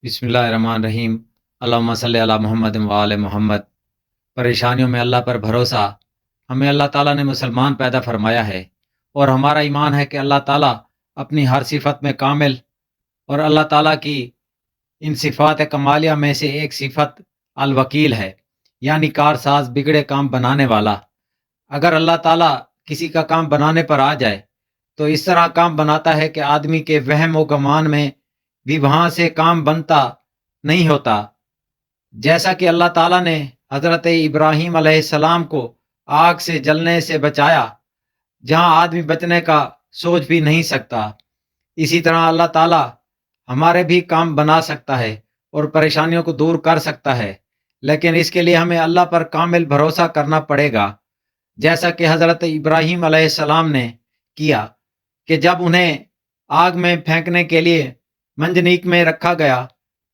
बिस्मिल्लाहिर्रहमानिर्रहीम। अल्लाहुम्मा सल्ली अला मोहम्मद व आले मोहम्मद। परेशानियों में अल्लाह पर भरोसा। हमें अल्लाह ताला ने मुसलमान पैदा फरमाया है और हमारा ईमान है कि अल्लाह ताला अपनी हर सिफत में कामिल, और अल्लाह ताला की इन सिफात कमालिया में से एक सिफत अल वकील है, यानी कारसाज, बिगड़े काम बनाने वाला। अगर अल्लाह ताला किसी का काम बनाने पर आ जाए तो इस तरह काम बनाता है कि आदमी के वहम व गुमान में भी वहां से काम बनता नहीं होता। जैसा कि अल्लाह ताला ने हजरत इब्राहीम अलैहिस्सलाम को आग से जलने से बचाया, जहां आदमी बचने का सोच भी नहीं सकता, इसी तरह अल्लाह ताला हमारे भी काम बना सकता है और परेशानियों को दूर कर सकता है। लेकिन इसके लिए हमें अल्लाह पर कामिल भरोसा करना पड़ेगा, जैसा कि हजरत इब्राहीम अलैहिस्सलाम ने किया कि जब उन्हें आग में फेंकने के लिए मंजनीक में रखा गया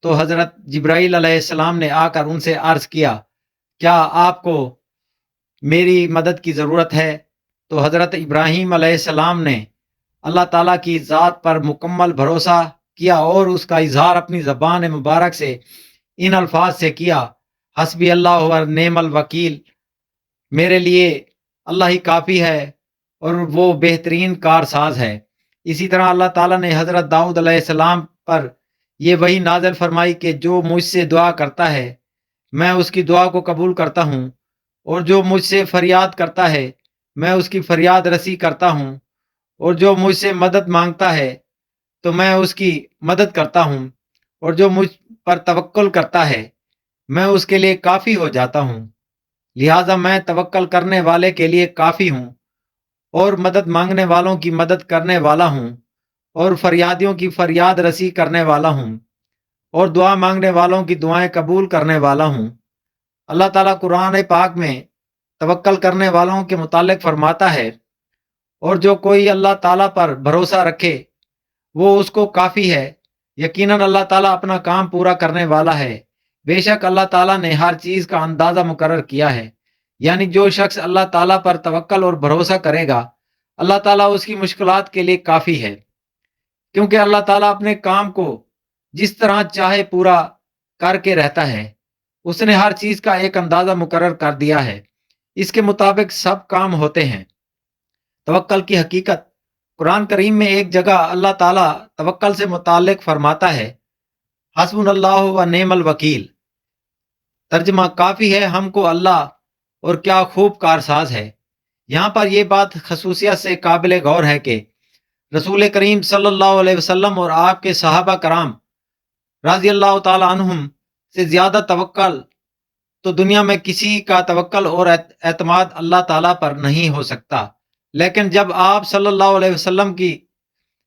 तो हजरत जिब्राईल अलैहिस्सलाम ने आकर उनसे अर्ज किया, क्या आपको मेरी मदद की ज़रूरत है? तो हजरत इब्राहीम अलैहिस्सलाम ने अल्लाह ताला की ज़ात पर मुकम्मल भरोसा किया और उसका इजहार अपनी ज़बान मुबारक से इन अल्फाज से किया, हस्बी अल्लाह व नेमल वकील। मेरे लिए अल्लाह ही काफ़ी है और वो बेहतरीन कारसाज है। इसी तरह अल्लाह ताला ने हज़रत दाऊद अलैहिस्सलाम पर ये वही नाज़िल फरमाई कि जो मुझसे दुआ करता है मैं उसकी दुआ को कबूल करता हूँ, और जो मुझसे फरियाद करता है मैं उसकी फरियाद रसी करता हूँ, और जो मुझसे मदद मांगता है तो मैं उसकी मदद करता हूँ, और जो मुझ पर तवक्कुल करता है मैं उसके लिए काफ़ी हो जाता हूँ। लिहाजा मैं तवक्कल करने वाले के लिए काफ़ी हूँ और मदद मांगने वालों की मदद करने वाला हूँ और फरियादियों की फरियाद रसी करने वाला हूँ और दुआ मांगने वालों की दुआएं कबूल करने वाला हूँ। अल्लाह ताला कुरान पाक में तवक्कल करने वालों के मुतालिक फरमाता है, और जो कोई अल्लाह ताला पर भरोसा रखे वो उसको काफ़ी है। यकीनन अल्लाह ताला अपना काम पूरा करने वाला है। बेशक अल्लाह ताला ने हर चीज़ का अंदाज़ा मुकर्रर किया है। यानी जो शख्स अल्लाह ताला पर तवक्कल और भरोसा करेगा, अल्लाह ताला उसकी मुश्किलात के लिए काफ़ी है, क्योंकि अल्लाह ताला अपने काम को जिस तरह चाहे पूरा करके रहता है। उसने हर चीज़ का एक अंदाज़ा मुकर्रर कर दिया है, इसके मुताबिक सब काम होते हैं। तवक्कल की हकीकत कुरान करीम में एक जगह अल्लाह ताला तवक्कल से मुताल्लिक फरमाता है, हस्बुनल्लाहु व नेमल वकील। तर्जमा, काफ़ी है हमको अल्लाह और क्या खूब कारसाज है। यहाँ पर यह बात खसूसियत से काबिल गौर है कि रसूल करीम सल्लल्लाहु अलैहि वसल्लम और आपके सहाबा कराम रज़ी अल्लाह ताला अन्हुम से ज़्यादा तवक्कल तो दुनिया में किसी का तवक्कल और एतमाद अल्लाह ताला पर नहीं हो सकता। लेकिन जब आप सल्लल्लाहु अलैहि वसल्लम की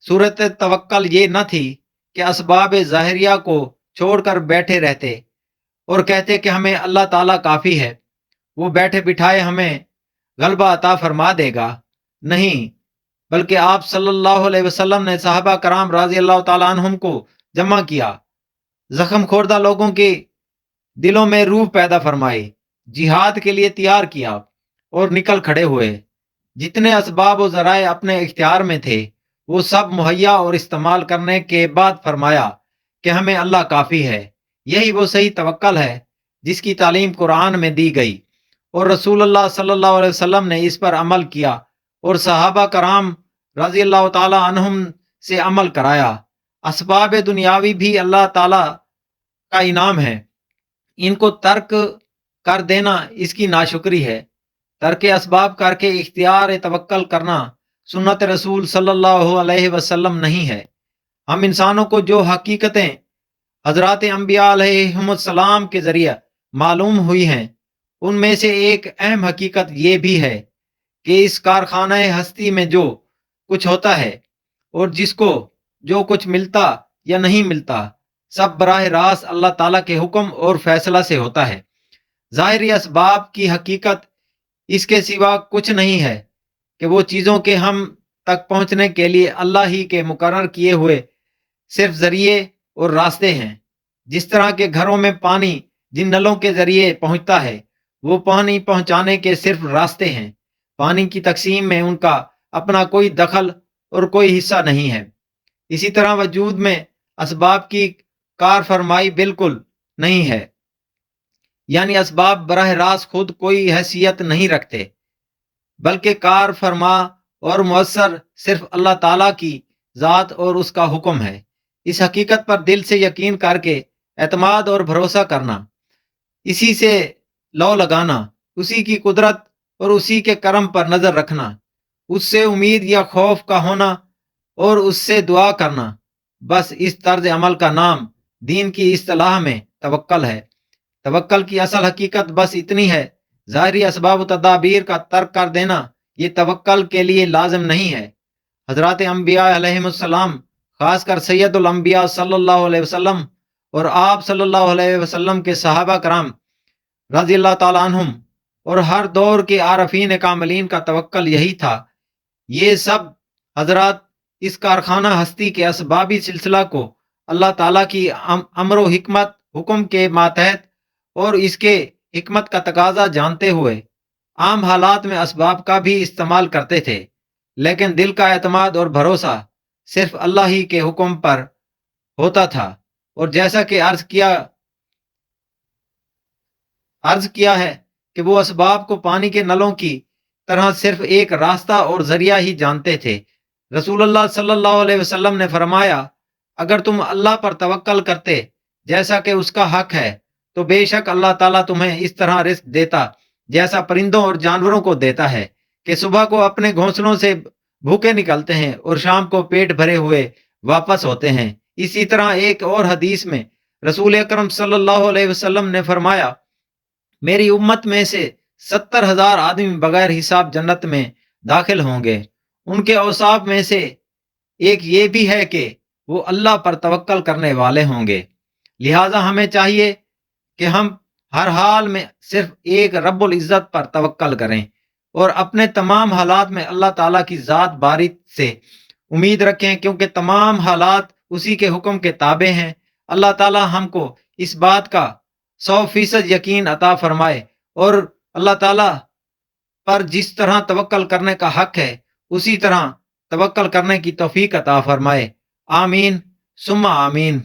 सूरत तवक्कल ये न थी कि असबाब ज़ाहिरिया को छोड़कर बैठे रहते और कहते कि हमें अल्लाह ताला काफ़ी है, वो बैठे बिठाए हमें गलबा अता फरमा देगा। नहीं, बल्कि आप सल्लल्लाहु अलैहि वसल्लम ने सहाबा कराम रज़ी अल्लाह ताला अन्हुम को जमा किया, जख्म खोरदा लोगों के दिलों में रूह पैदा फरमाई, जिहाद के लिए तैयार किया और निकल खड़े हुए। जितने असबाब और ज़राए अपने इख्तियार में थे वो सब मुहैया और इस्तेमाल करने के बाद फरमाया कि हमें अल्लाह काफ़ी है। यही वो सही तवक्कल है जिसकी तालीम कुरान में दी गई और रसूलुल्लाह सल्लल्लाहु अलैहि वसल्लम ने इस पर अमल किया और सहाबा कराम रज़ी अल्लाह ताला अन्हुम से अमल कराया। असबाब दुनियावी भी अल्लाह ताला का इनाम है, इनको तर्क कर देना इसकी नाशुक्री है। तर्क असबाब करके इख्तियार तवक्कल करना सुन्नत रसूल सल्लल्लाहु अलैहि वसल्लम नहीं है। हम इंसानों को जो हकीकतें हजरत अंबिया अलैहिमुस्सलाम के जरिए मालूम हुई हैं, उनमें से एक अहम हकीकत ये भी है कि इस कारखाना हस्ती में जो कुछ होता है और जिसको जो कुछ मिलता या नहीं मिलता, सब बराह रास्त अल्लाह ताला के हुक्म और फैसला से होता है। ज़ाहिरी असबाब की हकीकत इसके सिवा कुछ नहीं है कि वो चीज़ों के हम तक पहुंचने के लिए अल्लाह ही के मुकर्रर किए हुए सिर्फ जरिए और रास्ते हैं। जिस तरह के घरों में पानी जिन नलों के जरिए पहुंचता है, वो पानी पहुंचाने के सिर्फ रास्ते हैं। पानी की तकसीम में उनका अपना कोई दखल और कोई हिस्सा नहीं है। इसी तरह वजूद में असबाब की کار فرمائی بالکل نہیں ہے، یعنی اسباب براہ راست خود کوئی حیثیت نہیں رکھتے، بلکہ کار فرما اور مؤثر صرف اللہ تعالیٰ کی ذات اور اس کا حکم ہے۔ اس حقیقت پر دل سے یقین کر کے اعتماد اور بھروسہ کرنا، اسی سے لو لگانا، اسی کی قدرت اور اسی کے کرم پر نظر رکھنا، اس سے امید یا خوف کا ہونا اور اس سے دعا کرنا، بس اس طرز عمل کا نام دین کی اصطلاح میں توکل ہے۔ توکل کی اصل حقیقت بس اتنی ہے، ظاہری اسباب و تدابیر کا ترک کر دینا یہ توکل کے لیے لازم نہیں ہے۔ حضرات انبیاء علیہ السلام، خاص کر سید الانبیاء صلی اللہ علیہ وسلم اور آپ صلی اللہ علیہ وسلم کے صحابہ کرام رضی اللہ تعالیٰ عنہم اور ہر دور کے عارفین کاملین کا توکل یہی تھا۔ یہ سب حضرات اس کارخانہ ہستی کے اسبابی سلسلہ کو اللہ تعالیٰ کی امر و حکمت حکم کے ماتحت اور اس کے حکمت کا تقاضا جانتے ہوئے عام حالات میں اسباب کا بھی استعمال کرتے تھے، لیکن دل کا اعتماد اور بھروسہ صرف اللہ ہی کے حکم پر ہوتا تھا۔ اور جیسا کہ عرض کیا ہے کہ وہ اسباب کو پانی کے نلوں کی طرح صرف ایک راستہ اور ذریعہ ہی جانتے تھے۔ رسول اللہ صلی اللہ علیہ وسلم نے فرمایا، اگر تم اللہ پر توکل کرتے جیسا کہ اس کا حق ہے تو بے شک اللہ تعالیٰ تمہیں اس طرح رزق دیتا جیسا پرندوں اور جانوروں کو دیتا ہے کہ صبح کو اپنے گھونسلوں سے بھوکے نکلتے ہیں اور شام کو پیٹ بھرے ہوئے واپس ہوتے ہیں۔ اسی طرح ایک اور حدیث میں رسول اکرم صلی اللہ علیہ وسلم نے فرمایا، میری امت میں سے 70,000 آدمی بغیر حساب جنت میں داخل ہوں گے۔ ان کے اوصاف میں سے ایک یہ بھی ہے کہ وہ اللہ پر توکل کرنے والے ہوں گے۔ لہٰذا ہمیں چاہیے کہ ہم ہر حال میں صرف ایک رب العزت پر توکل کریں اور اپنے تمام حالات میں اللہ تعالیٰ کی ذات باری سے امید رکھیں، کیونکہ تمام حالات اسی کے حکم کے تابع ہیں۔ اللہ تعالیٰ ہم کو اس بات کا 100% یقین عطا فرمائے اور اللہ تعالیٰ پر جس طرح توکل کرنے کا حق ہے اسی طرح توکل کرنے کی توفیق عطا فرمائے۔ آمین ثم آمین۔